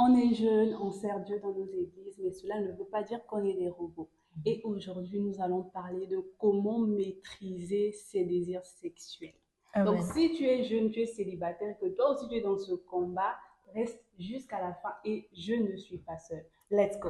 On est jeune, on sert Dieu dans nos églises, mais cela ne veut pas dire qu'on est des robots. Et aujourd'hui, nous allons parler de comment maîtriser ses désirs sexuels. Donc, Amen. si tu es jeune, tu es célibataire, que toi aussi tu es dans ce combat, reste jusqu'à la fin et je ne suis pas seule. Let's go.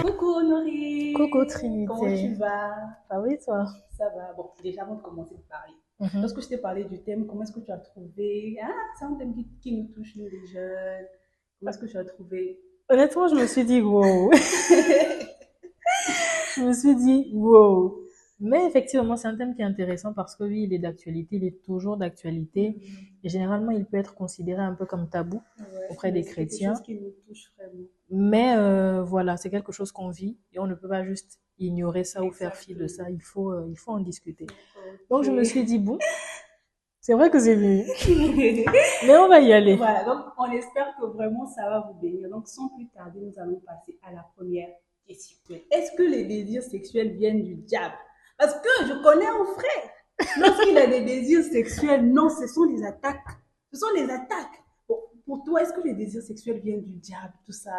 Coucou Coucou Honorine, comment tu Trinité. vas? Ah oui, toi? Ça va. Bon, déjà avant de commencer de parler, Mhm. lorsque je t'ai parlé du thème, comment est-ce que tu as trouvé? Ah, c'est un thème qui nous touche, nous les jeunes. Comment est-ce que tu as trouvé? Honnêtement, je me suis dit wow. Je me suis dit wow. Mais effectivement, c'est un thème qui est intéressant parce que oui, il est d'actualité, il est toujours d'actualité. Et généralement, il peut être considéré un peu comme tabou Ouais, auprès mais des c'est quelque chose chrétiens. qui nous touche vraiment. Mais voilà, c'est quelque chose qu'on vit et on ne peut pas juste ignorer ça ou faire fi de Exactement. ça. Il faut en discuter. Donc, je me suis Ok. dit bon, c'est vrai que c'est mieux. Mais on va y aller. Voilà, donc on espère que vraiment ça va vous bénir. Donc sans plus tarder, nous allons passer à la première question. Est-ce que les désirs sexuels viennent du diable? Parce que je connais un frère. Lorsqu'il a des désirs sexuels, non, ce sont les attaques. Ce sont les attaques. Bon, pour toi, est-ce que les désirs sexuels viennent du diable, tout ça?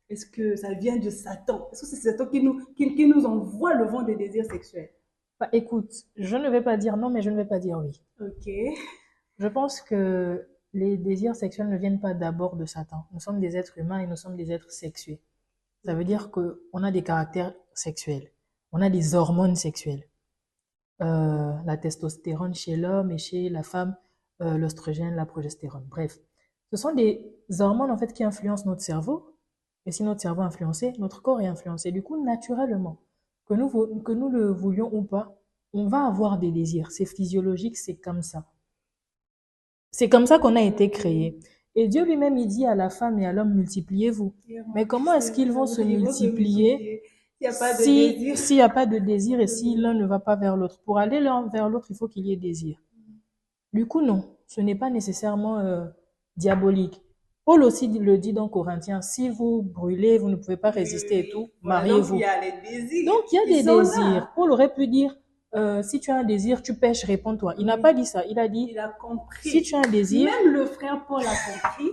Est-ce que ça vient de Satan? Est-ce que c'est Satan qui nous envoie le vent des désirs sexuels? Bah, écoute, je ne vais pas dire non, mais je ne vais pas dire oui. Ok. Je pense que les désirs sexuels ne viennent pas d'abord de Satan. Nous sommes des êtres humains et nous sommes des êtres sexués. Ça veut dire qu'on a des caractères sexuels. On a des hormones sexuelles. La testostérone chez l'homme et chez la femme, l'oestrogène, la progestérone. Bref, ce sont des hormones en fait qui influencent notre cerveau. Et si notre cerveau est influencé, notre corps est influencé. Du coup, naturellement, que nous le voulions ou pas, on va avoir des désirs. C'est physiologique, c'est comme ça. C'est comme ça qu'on a été créé. Et Dieu lui-même, il dit à la femme et à l'homme, multipliez-vous. Mais comment est-ce qu'ils vont se Ils vont se multiplier multiplier. Il n'y a pas de désir. s'il n'y a pas de désir et si l'un ne va pas vers l'autre? Pour aller l'un vers l'autre, il faut qu'il y ait désir. Du coup, non, ce n'est pas nécessairement diabolique. Paul aussi le dit dans Corinthiens, si vous brûlez, vous ne pouvez pas Oui, oui, résister et tout, oui. Voilà, donc il y mariez-vous. a les désirs. Donc, il y a Ils des sont désirs. là. Paul aurait pu dire, si tu as un désir, tu pêches, réponds-toi. Il n'a Oui, pas dit ça. Il a dit, il a si tu compris. as un désir, Même le frère Paul a compris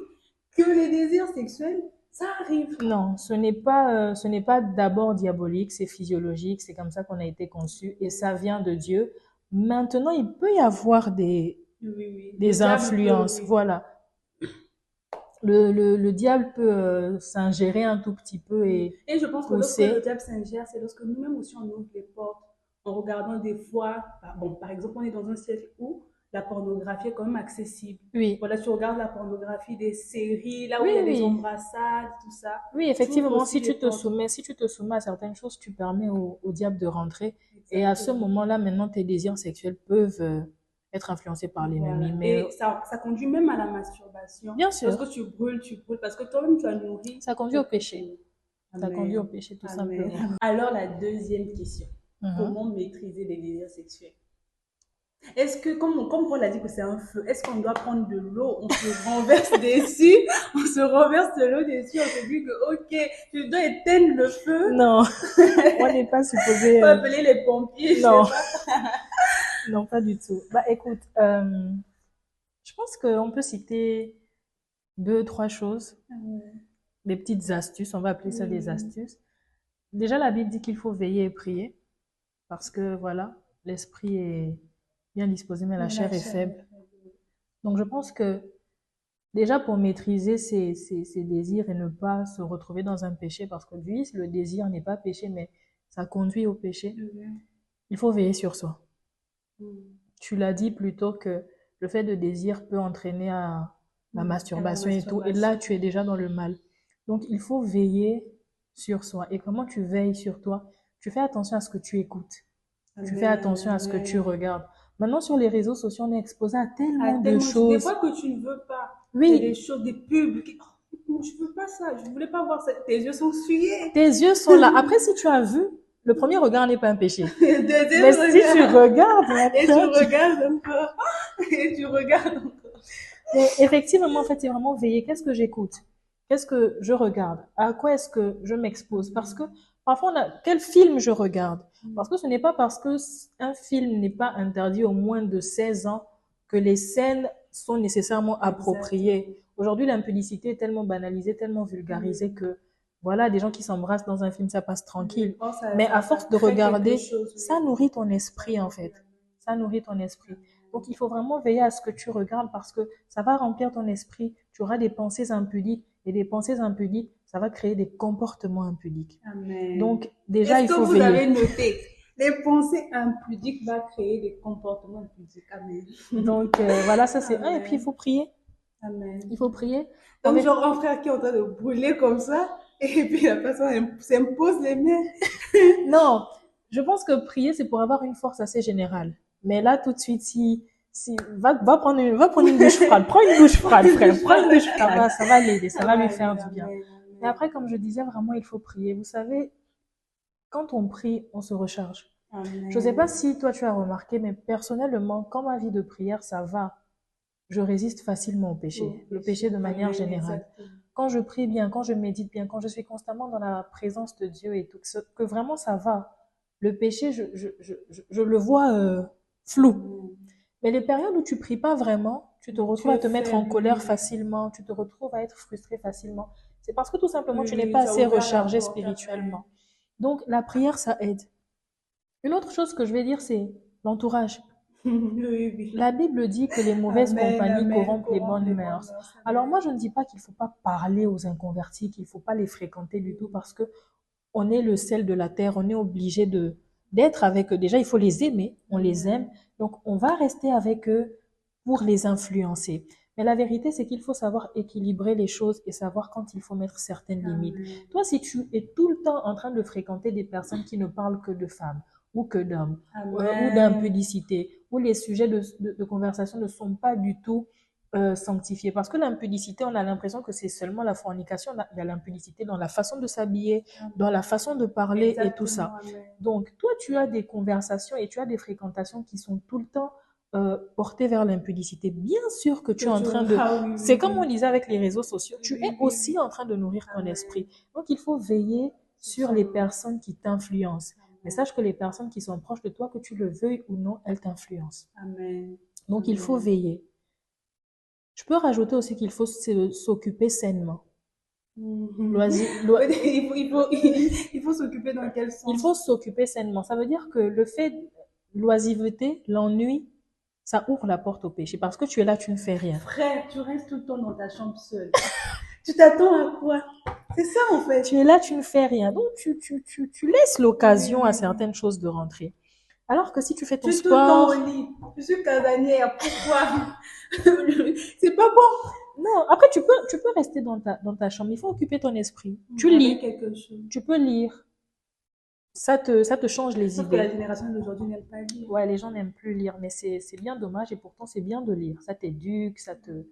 que les désirs sexuels, ça arrive. non, ce n'est pas d'abord diabolique, c'est physiologique, c'est comme ça qu'on a été conçu et ça vient de Dieu. Maintenant, il peut y avoir Oui, oui. Le des diable peut, influences, oui. voilà. Le diable peut s'ingérer un tout petit peu Oui. et Et je pense que lorsque le pousser. diable s'ingère, c'est lorsque nous-mêmes aussi on ouvre les portes en regardant des fois, bon, par exemple, on est dans un siècle où la pornographie est quand même accessible. Oui, Voilà, tu regardes la pornographie des séries, là où il y oui, a des oui. embrassades, tout ça. Oui, Tu ouvres effectivement, aussi les portes. si tu te soumets à certaines choses, tu permets au diable de rentrer. Et à ce Exactement. moment-là, maintenant, tes désirs sexuels peuvent être influencés par l'ennemi. Voilà. Mais Et ça conduit même à la masturbation. bien sûr, Lorsque tu brûles, parce que toi-même, tu as nourri ça conduit au quelque péché. chose. Ça conduit au Amen. péché, tout Amen. simplement. Alors, la deuxième question. Mhm. Comment maîtriser les désirs sexuels? Est-ce que, comme Paul a dit que c'est un feu, est-ce qu'on doit prendre de l'eau, on se renverse dessus, on se renverse de l'eau dessus, on se dit que, ok, je dois éteindre le feu, Non, on n'est pas supposé. faut appeler les pompiers, je sais Non, pas. non, pas du tout. Bah, écoute, je pense qu'on peut citer deux, trois choses, des petites astuces. On va appeler ça des Oui, astuces. Déjà, la Bible dit qu'il faut veiller et prier parce que voilà, l'esprit est bien disposé, mais la mais la chair est chair est faible. faible. Donc, je pense que déjà pour maîtriser ses désirs et ne pas se retrouver dans un péché, parce que oui, le désir n'est pas péché, mais ça conduit au péché, Oui. il faut veiller sur soi. Mm. Tu l'as dit plutôt que le fait de désir peut entraîner à la À la masturbation et tout, et là, masturbation. tu es déjà dans le mal. Donc, il faut veiller sur soi. Et comment tu veilles sur toi? Tu fais attention à ce que tu écoutes. Tu fais Amen, attention à ce que tu amen. regardes. Maintenant, sur les réseaux sociaux, on est exposé à À tellement de tellement, des choses. fois que tu ne veux pas, il y a des Oui, choses, des pubs, oh, je veux pas ça, je voulais pas voir ça, tes yeux sont souillés. tes yeux sont là. Après, si tu as vu, le premier regard n'est pas un péché. Mais Deuxième si tu regard, regardes et tu après, regardes encore, et tu regardes encore. mais effectivement, en fait, c'est vraiment veiller. Qu'est-ce que j'écoute? Qu'est-ce que je regarde? À quoi est-ce que je m'expose? Parce que Parfois, quel film je regarde? Parce que ce n'est pas parce que un film n'est pas interdit au moins de 16 ans que les scènes sont nécessairement appropriées. Exactement. Aujourd'hui, l'impudicité est tellement banalisée, tellement vulgarisée que, voilà, des gens qui s'embrassent dans un film, ça passe tranquille. Oh, Mais à ça force de crée quelque regarder, chose. ça nourrit ton esprit, en fait. Ça nourrit ton esprit. Donc, il faut vraiment veiller à ce que tu regardes parce que ça va remplir ton esprit. Tu auras des pensées impudiques et des pensées impudiques, ça va créer des comportements impudiques. Amen. Donc, déjà, Est-ce il que faut vous veiller. avez noté? Les pensées impudiques vont créer des comportements impudiques. Amen. Donc, voilà, ça c'est un. Et Amen. puis, il faut prier. Amen. Il faut prier. Donc, genre, un frère qui est en train de brûler comme ça, et puis la personne s'impose les mains. Non, je pense que prier, c'est pour avoir une force assez générale. Mais là, tout de suite, va prendre une douche froide. Prends une douche froide, frère. Prends une douche froide. Ça va l'aider, ça va lui faire du bien. Mais après, comme je disais, vraiment, il faut prier. Vous savez, quand on prie, on se recharge. Amen. Je ne sais pas si toi, tu as remarqué, mais personnellement, quand ma vie de prière, ça va, je résiste facilement au péché. Le péché de manière générale. Exactement. Quand je prie bien, quand je médite bien, quand je suis constamment dans la présence de Dieu et tout, que vraiment ça va. Le péché, je le vois flou. Mais les périodes où tu pries pas vraiment, tu te retrouves à te mettre en colère facilement, tu te retrouves à être frustré facilement. C'est parce que tout simplement, tu n'es pas assez rechargé spirituellement. Donc, la prière, ça aide. Une autre chose que je vais dire, c'est l'entourage. La Bible dit que les mauvaises compagnies corrompent les bonnes mœurs. Alors moi, je ne dis pas qu'il ne faut pas parler aux inconvertis, qu'il ne faut pas les fréquenter du tout parce que on est le sel de la terre, on est obligé d'être avec eux. Déjà, il faut les aimer, on les aime, donc on va rester avec eux pour les influencer. Mais la vérité, c'est qu'il faut savoir équilibrer les choses et savoir quand il faut mettre certaines limites. Toi, si tu es tout le temps en train de fréquenter des personnes qui ne parlent que de femmes ou que d'hommes, ou d'impudicité, où les sujets de conversation ne sont pas du tout sanctifiés. Parce que l'impudicité, on a l'impression que c'est seulement la fornication. Il y a l'impudicité dans la façon de s'habiller, dans la façon de parler. Exactement, et tout ça. Donc, toi, tu as des conversations et tu as des fréquentations qui sont tout le temps portées vers l'impudicité. Bien sûr que tu es en train de... C'est comme on disait avec les réseaux sociaux, tu es aussi en train de nourrir ton esprit. Donc, il faut veiller sur les personnes qui t'influencent. Mais sache que les personnes qui sont proches de toi, que tu le veuilles ou non, elles t'influencent. Amen. Donc, il faut veiller. Je peux rajouter aussi qu'il faut s'occuper sainement. Il faut s'occuper dans quel sens? Il faut s'occuper sainement. Ça veut dire que le fait, l'oisiveté, l'ennui, ça ouvre la porte au péché. Parce que tu es là, tu ne fais rien. Frère, tu restes tout le temps dans ta chambre seule. Tu t'attends à quoi? C'est ça en fait. Tu es là, tu ne fais rien. Donc, tu laisses l'occasion à certaines choses de rentrer. Alors que si tu fais ton sport... tout le temps au lit. Je suis casanière. Pourquoi? C'est pas bon. Non, après, tu peux rester dans ta chambre. Il faut occuper ton esprit. Tu lis. Quelque chose. Tu peux lire. Ça te change les idées. Que la génération d'aujourd'hui n'aime pas lire. Ouais, les gens n'aiment plus lire, mais c'est bien dommage et pourtant c'est bien de lire. Ça t'éduque, ça te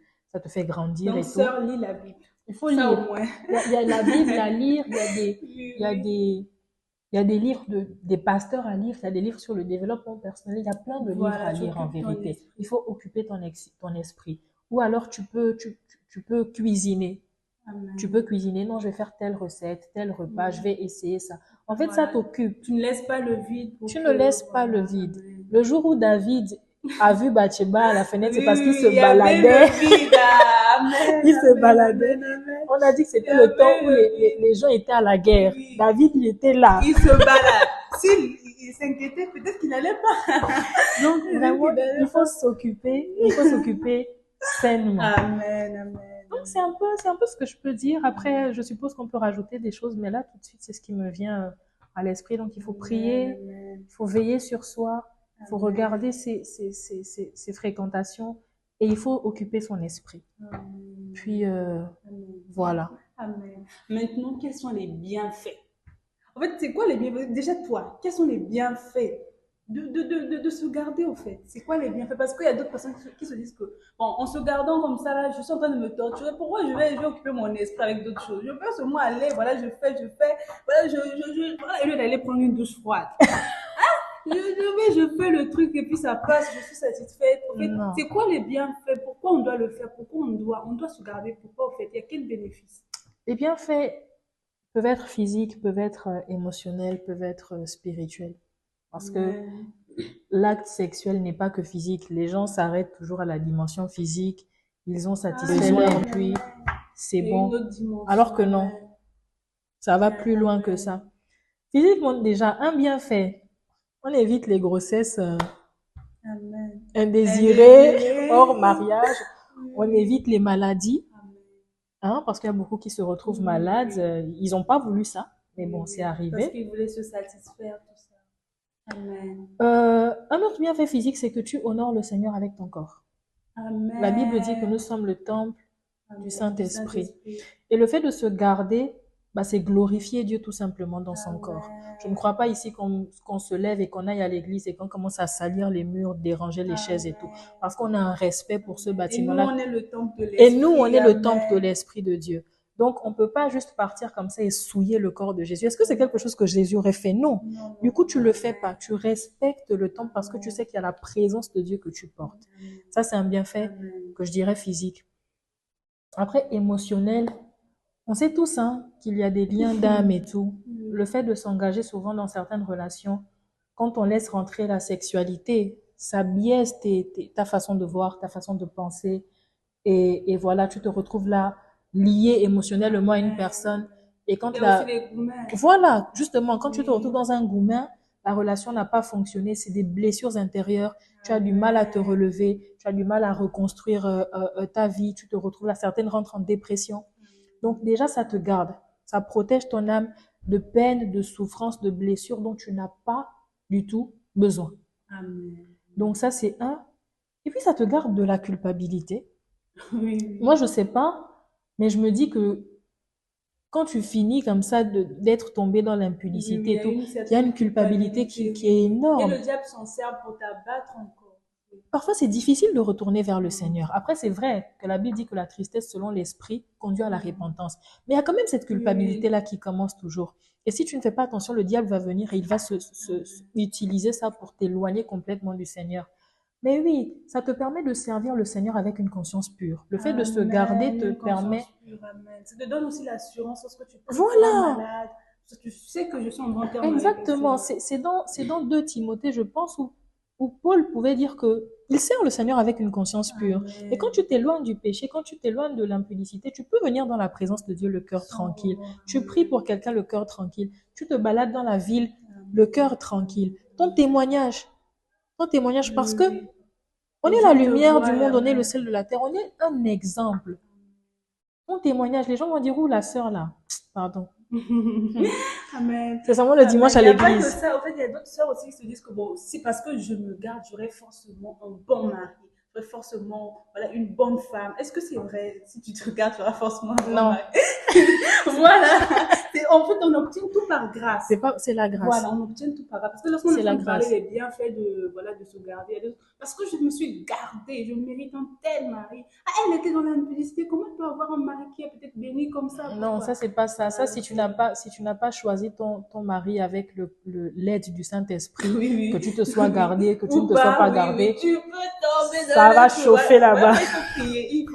fait grandir. Donc, et sœur, tout. lis la Bible. Il faut lire. Au moins. Il y a la Bible à lire, il y a des livres des pasteurs à lire, il y a des livres sur le développement personnel, il y a plein de livres à lire en vérité. Il faut occuper ton esprit. Ou alors tu peux cuisiner. Amen. Tu peux cuisiner, non, je vais faire telle recette, tel repas, je vais essayer ça. En fait, ça t'occupe. Tu ne laisses pas le vide. Tu ne laisses pas le vide. Le jour où David a vu Bathsheba à la fenêtre, c'est parce qu'il se baladait. Il se baladait. On a dit que c'était le temps où les gens étaient à la guerre. David, il était là. Il se balade. S'il s'inquiétait, peut-être qu'il n'allait pas. Donc, vraiment, il faut s'occuper sainement. Amen, amen. Donc, c'est un peu ce que je peux dire. Après, je suppose qu'on peut rajouter des choses, mais là, tout de suite, c'est ce qui me vient à l'esprit. Donc, il faut prier, il faut veiller sur soi, il faut regarder ses fréquentations et il faut occuper son esprit. Puis, voilà. Amen. Maintenant, quels sont les bienfaits? En fait, c'est quoi les bienfaits? Déjà, toi, quels sont les bienfaits de se garder, au fait? C'est quoi les bienfaits? Parce qu'il y a d'autres personnes qui se disent que, bon, en se gardant comme ça, là, je suis en train de me torturer. Pourquoi je vais occuper mon esprit avec d'autres choses? Je peux seulement aller, voilà, je fais, voilà, voilà, au lieu d'aller prendre une douche froide. Je fais le truc et puis ça passe, je suis satisfaite. En fait, c'est quoi les bienfaits? Pourquoi on doit le faire? Pourquoi on doit se garder? Pourquoi, au fait? Il y a quel bénéfice? Les bienfaits, peuvent être physiques, peuvent être émotionnels, peuvent être spirituels. Parce que Amen. l'acte sexuel n'est pas que physique. Les gens s'arrêtent toujours à la dimension physique. Ils ont satisfait leur Amen. puis c'est Il y a une bon. autre dimension. Alors que non, Amen. ça va plus loin que ça. Physiquement, déjà, un bienfait. On évite les grossesses Amen. indésirées, hors mariage. On évite les maladies. Amen. Hein, parce qu'il y a beaucoup qui se retrouvent malades. Ils n'ont pas voulu ça. Mais bon, c'est Parce arrivé. qu'ils voulaient se satisfaire, tout ça. Amen. Un autre bienfait physique, c'est que tu honores le Seigneur avec ton corps. Amen. La Bible dit que nous sommes le temple Amen. du Saint-Esprit. Et le fait de se garder, c'est glorifier Dieu tout simplement dans son corps. Je ne crois pas ici qu'on se lève et qu'on aille à l'église et qu'on commence à salir les murs, déranger les chaises et tout. Parce qu'on a un respect pour ce bâtiment-là. Et nous, on est le temple de l'Esprit. Et nous, on est le temple de l'Esprit de Dieu. Donc, on ne peut pas juste partir comme ça et souiller le corps de Jésus. Est-ce que c'est quelque chose que Jésus aurait fait? Non. Du coup, tu ne le fais pas. Tu respectes le temple parce que tu sais qu'il y a la présence de Dieu que tu portes. Ça, c'est un bienfait que je dirais physique. Après, émotionnel, on sait tous qu'il y a des liens d'âme et tout. Le fait de s'engager souvent dans certaines relations, quand on laisse rentrer la sexualité, ça biaise ta façon de voir, ta façon de penser. Et voilà, tu te retrouves là, lié émotionnellement à une personne. Et quand voilà, justement, quand tu te retrouves dans un goumin, la relation n'a pas fonctionné, c'est des blessures intérieures, tu as du mal à te relever, tu as du mal à reconstruire ta vie, tu te retrouves là, certaines rentrent en dépression. Donc déjà, ça te garde, ça protège ton âme de peine, de souffrance, de blessures dont tu n'as pas du tout besoin. Amen. Donc ça, c'est un. Et puis, ça te garde de la culpabilité. Oui. Moi, je sais pas, mais je me dis que quand tu finis comme ça d'être tombé dans l'impunicité et tout, il y a une culpabilité qui est énorme. Et le diable s'en sert pour t'abattre encore. Parfois, c'est difficile de retourner vers le Seigneur. Après, c'est vrai que la Bible dit que la tristesse, selon l'esprit, conduit à la repentance. Mais il y a quand même cette culpabilité-là qui commence toujours. Et si tu ne fais pas attention, le diable va venir et il va utiliser ça pour t'éloigner complètement du Seigneur. Mais oui, ça te permet de servir le Seigneur avec une conscience pure. Le fait de se garder te permet... Ça te donne aussi l'assurance lorsque tu es malade. Tu sais que je suis en bon terme. Exactement. C'est dans 2 Timothée, je pense, où Paul pouvait dire qu'il sert le Seigneur avec une conscience pure. Et quand tu t'éloignes du péché, quand tu t'éloignes de l'impudicité, tu peux venir dans la présence de Dieu le cœur tranquille. Tu pries pour quelqu'un le cœur tranquille. Tu te balades dans la ville le cœur tranquille. Ton témoignage, parce que on est la lumière du monde, on est le sel de la terre, on est un exemple. Ton témoignage, les gens vont dire, où la sœur là? Pardon. Amen. C'est seulement le dimanche à l'église. Il n'y a pas que ça. En fait, il y a d'autres sœurs aussi qui se disent que bon, c'est parce que je me garde, j'aurai forcément un bon mari. J'aurai forcément une bonne femme. Est-ce que c'est vrai? Si tu te regardes, tu auras forcément un bon mari. Voilà. En fait, on obtient tout par grâce. C'est la grâce. Voilà, on obtient tout par grâce. Parce que lorsqu'on a parlé des bienfaits de se garder, parce que je me suis gardée, je mérite un tel mari. Ah, elle était dans l'impudicité. Comment tu peux avoir un mari qui est peut-être béni comme ça? Non, ça, c'est pas ça. Ça, si tu n'as pas choisi ton mari avec l'aide du Saint-Esprit, que tu te sois gardé, que tu ne te sois pas gardé, tu peux tomber dans ça va chauffer là-bas. Il faut prier.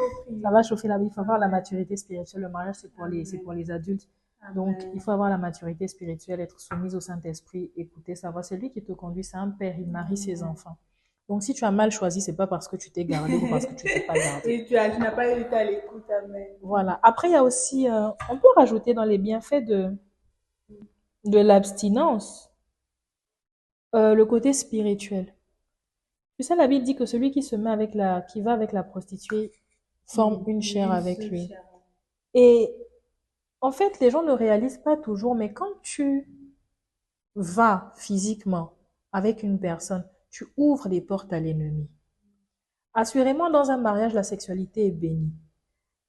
Ça va chauffer là-bas. Il faut avoir la maturité spirituelle. Le mariage, c'est pour les adultes. Donc, il faut avoir la maturité spirituelle, être soumise au Saint-Esprit, écouter, savoir. C'est lui qui te conduit, c'est un père, il marie ses enfants. Donc, si tu as mal choisi, c'est pas parce que tu t'es gardé ou parce que tu t'es pas gardé. Et tu n'as pas été à l'écoute, amen. Voilà. Après, il y a aussi, on peut rajouter dans les bienfaits de l'abstinence, le côté spirituel. Tu sais, la Bible dit que celui qui va avec la prostituée forme une chair avec lui. Et en fait, les gens ne réalisent pas toujours, mais quand tu vas physiquement avec une personne, tu ouvres des portes à l'ennemi. Assurément, dans un mariage, la sexualité est bénie.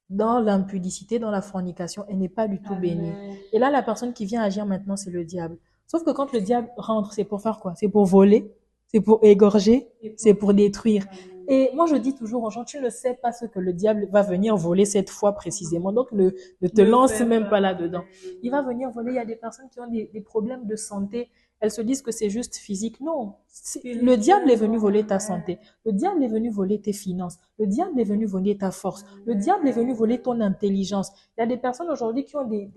Dans l'impudicité, dans la fornication, elle n'est pas du tout bénie. Et là, la personne qui vient agir maintenant, c'est le diable. Sauf que quand le diable rentre, c'est pour faire quoi? C'est pour voler, c'est pour égorger, c'est pour détruire. Et moi, je dis toujours aux gens, tu ne sais pas ce que le diable va venir voler cette fois précisément. Donc, ne te lance même pas là-dedans. Il va venir voler. Il y a des personnes qui ont des problèmes de santé. elles se disent que c'est juste physique. Non, le diable est venu voler ta santé. Le diable est venu voler tes finances. Le diable est venu voler ta force. Le diable est venu voler ton intelligence. Il y a des personnes aujourd'hui qui ont des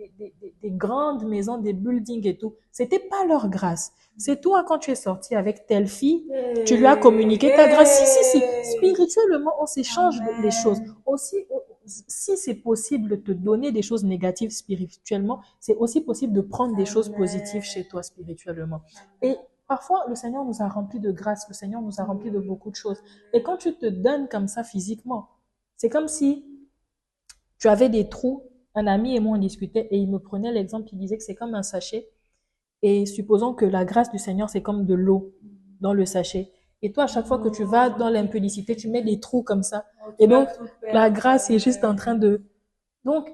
grandes maisons, des buildings et tout. C'était pas leur grâce. C'est toi, quand tu es sorti avec telle fille, tu lui as communiqué ta grâce. Si. Spirituellement, on s'échange les choses. Aussi, si c'est possible de te donner des choses négatives spirituellement, c'est aussi possible de prendre des choses positives chez toi spirituellement. Et parfois, le Seigneur nous a remplis de grâce, le Seigneur nous a remplis de beaucoup de choses. Et quand tu te donnes comme ça physiquement, c'est comme si tu avais des trous. Un ami et moi, on discutait et il me prenait l'exemple, il disait que c'est comme un sachet. Et supposons que la grâce du Seigneur, c'est comme de l'eau dans le sachet. Et toi, à chaque fois que tu vas dans l'impudicité, tu mets des trous comme ça. Et donc, la grâce est juste en train de... Donc,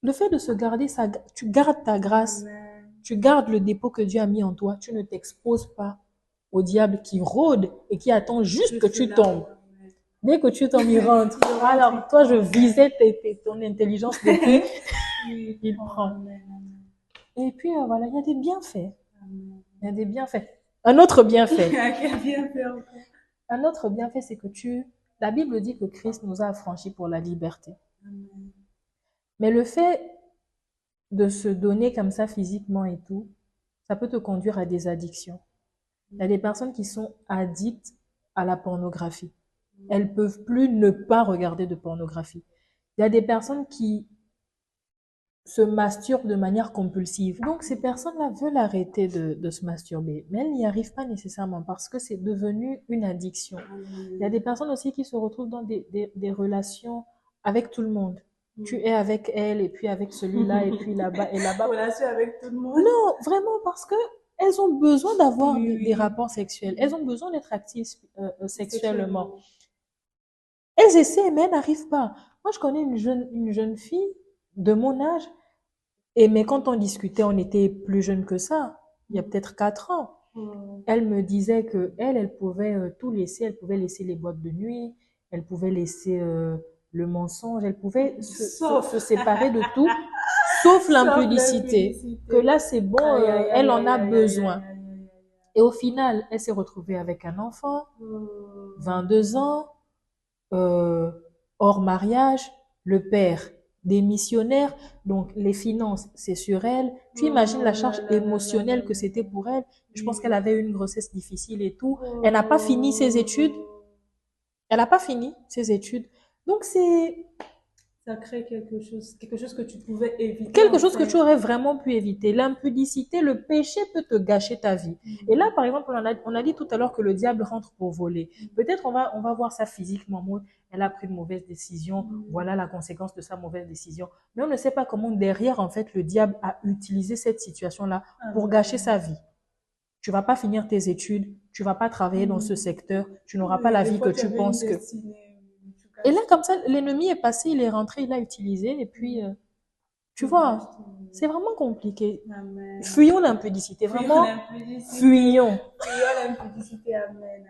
le fait de se garder, ça, tu gardes ta grâce, tu gardes le dépôt que Dieu a mis en toi, tu ne t'exposes pas au diable qui rôde et qui attend juste que tu tombes. Dès que tu tombes, il rentre. Alors, toi, je visais ton intelligence depuis, il prend. Et puis, voilà, il y a des bienfaits. Il y a des bienfaits. Un autre bienfait. Un autre bienfait, c'est que la Bible dit que Christ nous a affranchis pour la liberté. Mais le fait de se donner comme ça physiquement et tout, ça peut te conduire à des addictions. Il y a des personnes qui sont addictes à la pornographie. Elles peuvent plus ne pas regarder de pornographie. Il y a des personnes qui se masturbent de manière compulsive. Donc, ces personnes-là veulent arrêter de se masturber, mais elles n'y arrivent pas nécessairement parce que c'est devenu une addiction. Il y a des personnes aussi qui se retrouvent dans des relations avec tout le monde. Tu es avec elle et puis avec celui-là et puis là-bas et là-bas. Relation avec tout le monde. Non, vraiment parce que elles ont besoin d'avoir des rapports sexuels. Elles ont besoin d'être actives sexuellement. Elles essaient, mais elles n'arrivent pas. Moi, je connais une jeune fille de mon âge. Mais quand on discutait, on était plus jeunes que ça. Il y a peut-être 4 ans. Elle me disait que elle pouvait tout laisser. Elle pouvait laisser les boîtes de nuit. Elle pouvait laisser le mensonge. Elle pouvait se séparer de tout, sauf l'impudicité. Que là, c'est bon, elle en a besoin. Et au final, elle s'est retrouvée avec un enfant, 22 ans, hors mariage, le père démissionnaire, donc les finances, c'est sur elle. Tu imagines la charge émotionnelle que c'était pour elle. Je pense qu'elle avait une grossesse difficile et tout. Elle n'a pas fini ses études. Elle n'a pas fini ses études. Donc ça crée quelque chose que tu pouvais éviter. Quelque chose que tu aurais vraiment pu éviter. L'impudicité, le péché peut te gâcher ta vie. Et là, par exemple, on a dit tout à l'heure que le diable rentre pour voler. Peut-être on va voir ça physiquement. Elle a pris une mauvaise décision. Voilà la conséquence de sa mauvaise décision. Mais on ne sait pas comment derrière, en fait, le diable a utilisé cette situation-là pour gâcher sa vie. Tu vas pas finir tes études. Tu vas pas travailler dans ce secteur. Tu n'auras pas la vie que tu penses que... Et là, comme ça, l'ennemi est passé, il est rentré, il l'a utilisé, et puis, tu vois, c'est vraiment compliqué. Amen. Fuyons l'impudicité, vraiment, fuyons. Fuyons l'impudicité, amen,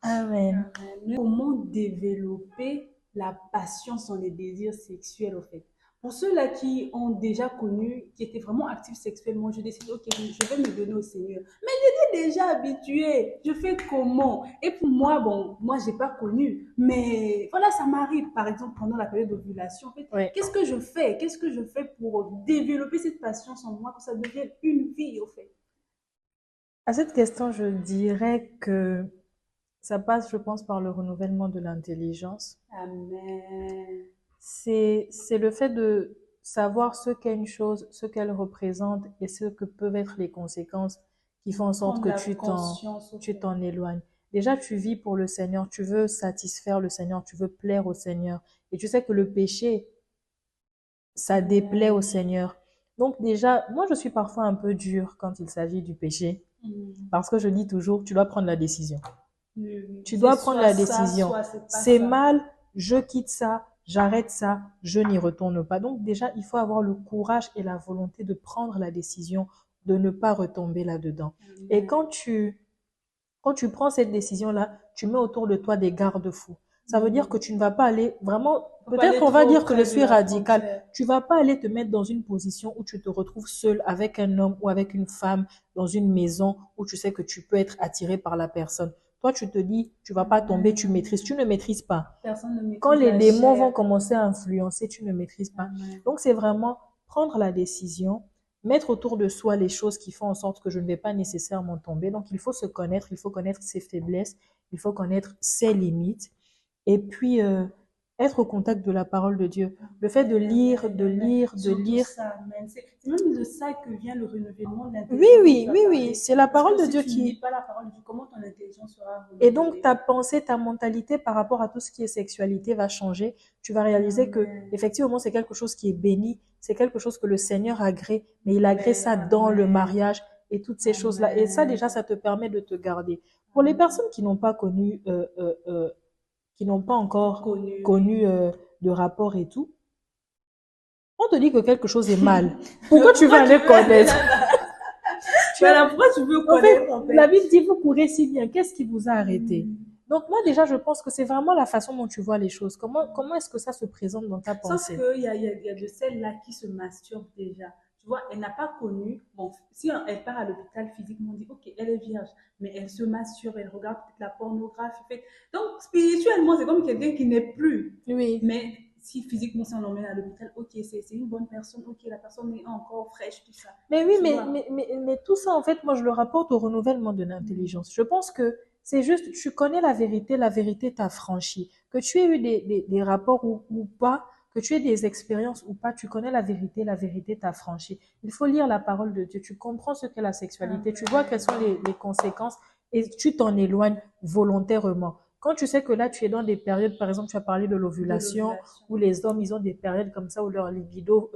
Amen. Amen. Comment développer la passion sans les désirs sexuels, au fait? Pour ceux-là qui ont déjà connu, qui étaient vraiment actifs sexuellement, je décide, ok, je vais me donner au Seigneur. Mais j'étais déjà habituée. Je fais comment? Et pour moi, bon, moi, j'ai pas connu. Mais voilà, ça m'arrive. Par exemple, pendant la période d'ovulation, en fait, Ouais. qu'est-ce que je fais? Qu'est-ce que je fais pour développer cette patience en moi, que ça devienne une vie, au fait? À cette question, je dirais que ça passe, je pense, par le renouvellement de l'intelligence. Amen. C'est le fait de savoir ce qu'est une chose, ce qu'elle représente et ce que peuvent être les conséquences qui font en sorte que tu t'en éloignes. Déjà, tu vis pour le Seigneur, tu veux satisfaire le Seigneur, tu veux plaire au Seigneur. Et tu sais que le péché, ça déplaît au Seigneur. Donc déjà, moi, je suis parfois un peu dure quand il s'agit du péché. Parce que je dis toujours, tu dois prendre la décision. Tu dois prendre la décision. C'est mal, je quitte ça, j'arrête ça, je n'y retourne pas. Donc déjà, il faut avoir le courage et la volonté de prendre la décision, de ne pas retomber là-dedans. Et quand tu prends cette décision-là, tu mets autour de toi des garde-fous. Ça veut dire que tu ne vas pas aller vraiment, Faut pas peut-être aller on va trop dire que près je de suis la radicale. frontière. Tu vas pas aller te mettre dans une position où tu te retrouves seule avec un homme ou avec une femme dans une maison où tu sais que tu peux être attiré par la personne. Toi, tu te dis, tu vas pas tomber, tu maîtrises. Tu ne maîtrises pas. Personne ne Quand maîtrise les la démons vont chair. commencer à influencer, tu ne maîtrises pas. Amen. Donc, c'est vraiment prendre la décision, mettre autour de soi les choses qui font en sorte que je ne vais pas nécessairement tomber. Donc, il faut se connaître, il faut connaître ses faiblesses, il faut connaître ses limites. Et puis, être au contact de la parole de Dieu. Le fait de lire, de lire, de Surtout lire. ça, amen. C'est même de ça que vient le renouvellement de Oui, l'intelligence oui, dont tu oui, as oui. parlé. C'est la Parce parole que de si Dieu tu ne lis qui... pas la parole de Dieu, comment ton intelligence sera Et donc, renouvelée? ta pensée, ta mentalité par rapport à tout ce qui est sexualité va changer. Tu vas réaliser que, Amen. effectivement, c'est quelque chose qui est béni. C'est quelque chose que le Seigneur agrée. Mais il agrée ça dans le Amen. mariage et toutes ces choses-là. Et ça, Amen. déjà, ça te permet de te garder. Pour les personnes qui n'ont pas connu, qui n'ont pas encore Connu. connu de rapport et tout, on te dit que quelque chose est mal. Pourquoi tu vas aller connaître? Voilà, pourquoi tu veux En fait, connaître en fait? la Bible dit, vous courez si bien. Qu'est-ce qui vous a arrêté? Donc moi, déjà, je pense que c'est vraiment la façon dont tu vois les choses. Comment est-ce que ça se présente dans ta Sauf pensée? qu'il y a de celles-là qui se masturbent déjà. Tu vois, elle n'a pas connu. Bon, si elle part à l'hôpital physiquement, on dit, ok, elle est vierge, mais elle se masturbe, elle regarde peut-être la pornographie. Donc, spirituellement, c'est comme quelqu'un qui n'est plus. Oui. Mais si physiquement, si on l'emmène à l'hôpital, ok, c'est une bonne personne, ok, la personne est encore fraîche, tout ça. Mais oui, Tu mais, vois. mais tout ça, en fait, moi, je le rapporte au renouvellement de l'intelligence. Je pense que c'est juste, tu connais la vérité t'a franchi. Que tu aies eu des rapports ou pas, que tu aies des expériences ou pas, tu connais la vérité t'a franchi. Il faut lire la parole de Dieu. Tu comprends ce qu'est la sexualité, tu vois quelles sont les conséquences et tu t'en éloignes volontairement. Quand tu sais que là, tu es dans des périodes, par exemple, tu as parlé de l'ovulation, où les hommes, ils ont des périodes comme ça où leur libido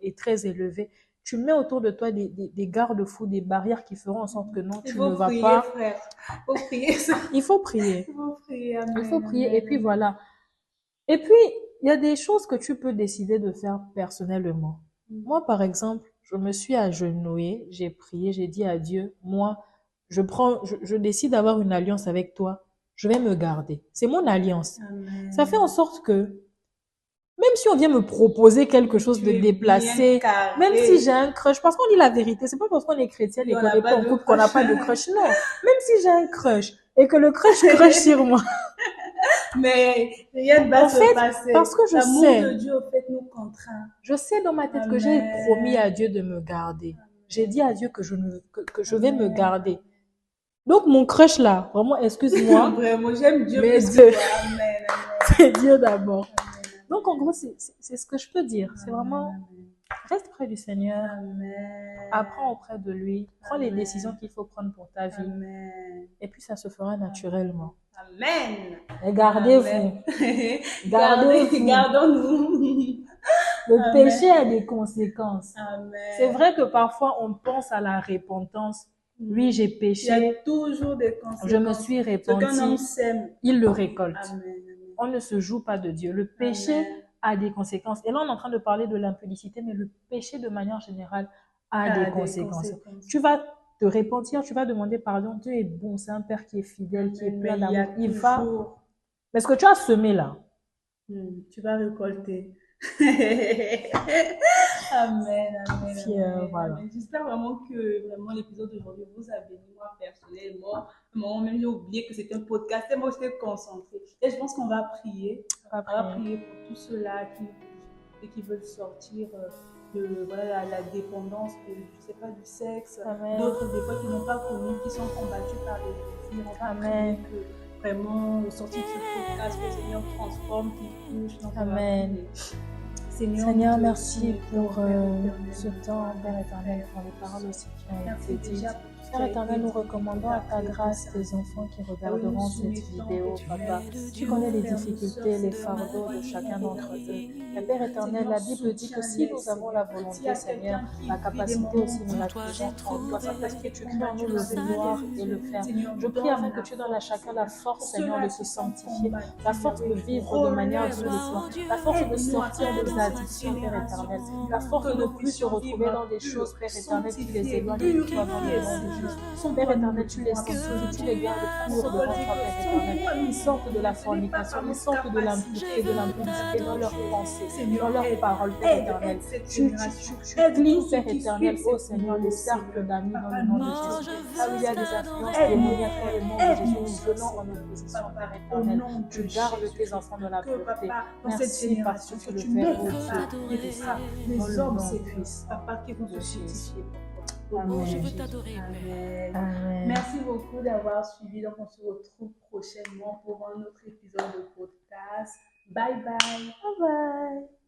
est très élevé. Tu mets autour de toi des garde-fous, des barrières qui feront en sorte que non, tu ne vas prier, pas. Frère. Il faut prier ça. Il faut prier. Il faut prier. Amen, Il faut prier. amen, Et puis amen. voilà. Et puis, il y a des choses que tu peux décider de faire personnellement. Moi, par exemple, je me suis agenouillée, j'ai prié, j'ai dit à Dieu, moi, je décide d'avoir une alliance avec toi. Je vais me garder. C'est mon alliance. Amen. Ça fait en sorte que même si on vient me proposer quelque chose Tu de es déplacé, bien carré. même si j'ai un crush, parce qu'on dit la vérité, c'est pas parce qu'on est chrétienne et on qu'on n'a n'est pas pas en de couple qu'on n'a crush. pas de crush. Non. Même si j'ai un crush et que le crush crush sur moi. Mais rien ne va En se fait, passer. parce que je L'amour sais. de Dieu, au fait, nous contraint. Je sais dans ma tête que j'ai Amen. promis à Dieu de me garder. J'ai dit à Dieu que je vais me Amen. garder. Donc mon crush là, vraiment, excuse-moi, Vraiment, j'aime Dieu mais plus Dieu, que toi. Amen, amen, c'est Dieu d'abord. amen, Donc en gros, c'est ce que je peux dire. C'est vraiment, amen, reste près du Seigneur, amen. apprends auprès de lui, prends les Amen. décisions qu'il faut prendre pour ta vie, Amen. et puis ça se fera naturellement. Amen. Et gardez-vous, Amen. gardez-vous. Gardons-nous. Le Amen. péché a des conséquences. Amen. C'est vrai que parfois on pense à la repentance. Oui, j'ai Il y a péché, toujours des conséquences. je me suis Ce qu'un homme repenti, sème. il le récolte. Amen. Amen. On ne se joue pas de Dieu. Le péché Amen. a des conséquences. Et là, on est en train de parler de l'impudicité, mais le péché, de manière générale, a A des des conséquences. conséquences. Tu vas te repentir, tu vas demander pardon. Dieu est bon, c'est un Père qui est fidèle, qui est Amen. plein Mais il y a d'amour. Il va. toujours. Mais ce que tu as semé là, Tu vas récolter. Amen, amen, puis, amen, voilà. amen. J'espère vraiment que vraiment l'épisode d'aujourd'hui vous a béni. Moi personnellement, même j'ai oublié que c'était un podcast et moi j'étais concentrée. Et je pense qu'on va prier. On va prier pour tous ceux-là qui veulent sortir de voilà, la dépendance de, je sais pas, du sexe. Amen. D'autres des fois qui n'ont pas connu, qui sont combattus par les désirs. On va Amen. prier que vraiment au sortir de ce podcast, que le Seigneur transforme, qu'il touche dans Amen. Seigneur, merci pour ce temps, Père éternel, pour les paroles aussi qui ont été dites. Père éternel, nous recommandons à ta grâce tes enfants qui regarderont cette vidéo, Papa. Tu connais les difficultés, les fardeaux de chacun d'entre eux. Mais Père éternel, la Bible dit que si nous avons la volonté, Seigneur, la capacité aussi, nous la trouvons en toi. Saint-Esprit, tu crées en nous le vouloir et le faire. Je prie afin que tu donnes à chacun la force, Seigneur, de se sanctifier, la force de vivre de manière digne de toi, la force de sortir des malédiction, Père éternel. La force de ne plus se retrouver dans des choses, Père éternel, qui les éloignent de toi dans le nom de Jésus. Père éternel, tu les sanctifies, tu les gardes purs devant toi, Père éternel. Ils sortent de la fornication, ils sortent de l'impureté, dans leurs pensées, dans leurs paroles, Père éternel. Tu plis, Père éternel, ô Seigneur, les cercles d'amis dans le nom de Jésus. Là où il y a des influences démoniaques dans le nom de Jésus, nous venons en opposition, Père éternel. Tu gardes tes enfants dans la pureté. Merci parce que tu le fais, ô Dieu. Il y aura des hommes, Seigneur, papa, qui vont se sanctifier pour toi. Au nom de Jésus. Amen. Amen. Merci beaucoup d'avoir suivi. Donc, on se retrouve prochainement pour un autre épisode de podcast. Bye bye. Bye bye.